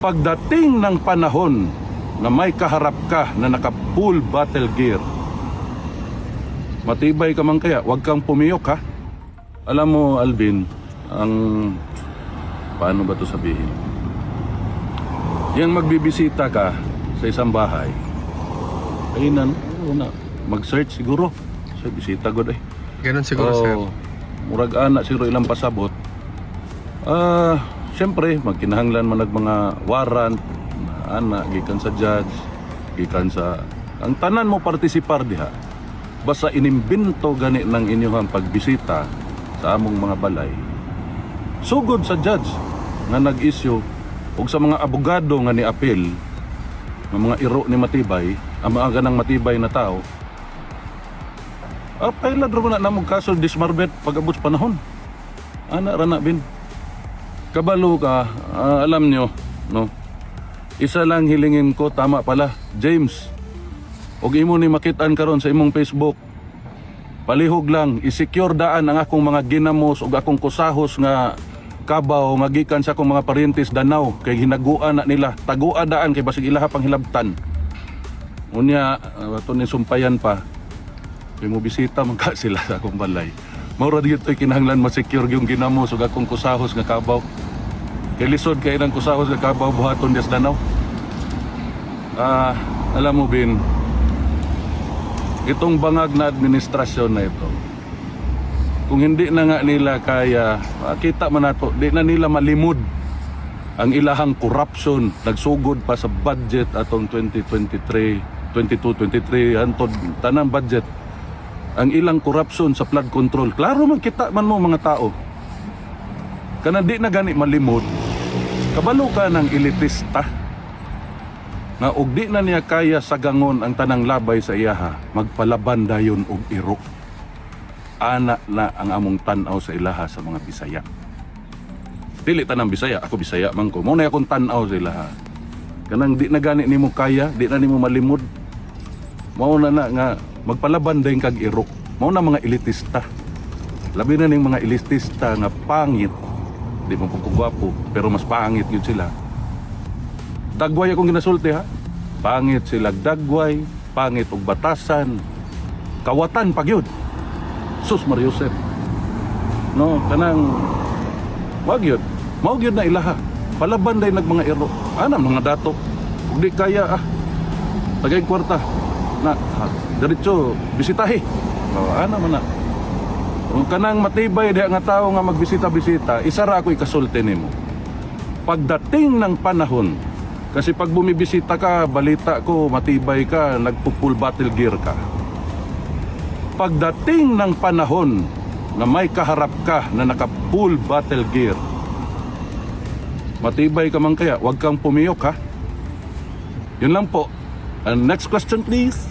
Pagdating ng panahon na may kaharap ka na naka-full battle gear, matibay ka man kaya, huwag kang pumiyok ha. Alam mo Alvin, paano ba to sabihin? Yan magbibisita ka sa isang bahay, kainan, mag-search siguro. So, bisita god eh. Ganun siguro, sir. Murag anak siguro ilang pasabot. Siyempre, magkinahanglan man nag mga warrant, ana, gikan sa judge, gikan sa... Ang tanan mo partisipar diha. Basta inimbento gani ng inyong pagbisita sa among mga balay. Sugod sa judge nga nag-issue ug sa mga abogado nga ni-appeal ng mga iro ni matibay, ang mga ganang matibay na tao. Pailad ro na namog kaso dismarbet pag-abot sa panahon. Ana ra na bin. Kabalo ka, alam nyo, no? Isa lang hilingin ko, tama pala, James. Og imo ni makitaan karon sa imong Facebook. Palihog lang, i-secure daan ang akong mga ginamos ug akong kusahos nga kabaw nga gikan sa akong mga parintis Danau kay hinaguan na nila. Tagua daan kay basig ilaha pang hilabtan. Unya, ato ni sumpayan pa. Kay mo bisita man ka sila sa akong balay. Maura dito kinahanglan ma-secure yung ginamos ug akong kusahos nga kabaw. Kay lisod kay nang kusahos nga kabaw buhaton des Danau. Alam mo bin, itong bangag na administrasyon na ito, kung hindi na nga nila kaya, kita man nato, di na nila malimod ang ilahang corruption. Nagsugod pa sa budget atong 2023, 22-23 hantod tanang budget. Ang ilang corruption sa flood control. Klaro man kita man mo mga tao. Kana di na gani malimod. Kabalo ka ng elitista. Na og di na niya kaya sagangon ang tanang labay sa iyaha, magpalaban dayon og iro. Ana na ang among tan-aw sa ilaha sa mga Bisaya. Dili tanang Bisaya, ako Bisaya man ko. Mao na akong tan-aw sa ilaha. Kanang di na gani nimo kaya, di na nimo malimod. Mao na nga magpalaban din kag iro. Mao na mga elitista. Labi na ning mga elitista nga pangit, di mo pagkugwapo, pero mas pangit yun sila. Dagway akong ginasulti ha. Pangit sila dagway, pangit og batasan, kawatan pagyud. Sus Mariusep. No, kanang wag yun. Mao gyud na ilaha. Palaban day nag mga iro. Anam mga dato. Ug di kaya tagay kwarta na diretso bisitahi. Ana man na. Kung kanang matibay diha nga tao nga magbisita-bisita, isa ra ako ikasulti nimo. Pagdating ng panahon, kasi pag bumibisita ka, balita ko matibay ka, nagpo-full battle gear ka. Pagdating ng panahon na may kaharap ka na naka-full battle gear, matibay ka man kaya, huwag kang pumiyok ha. Yun lang po. And next question please.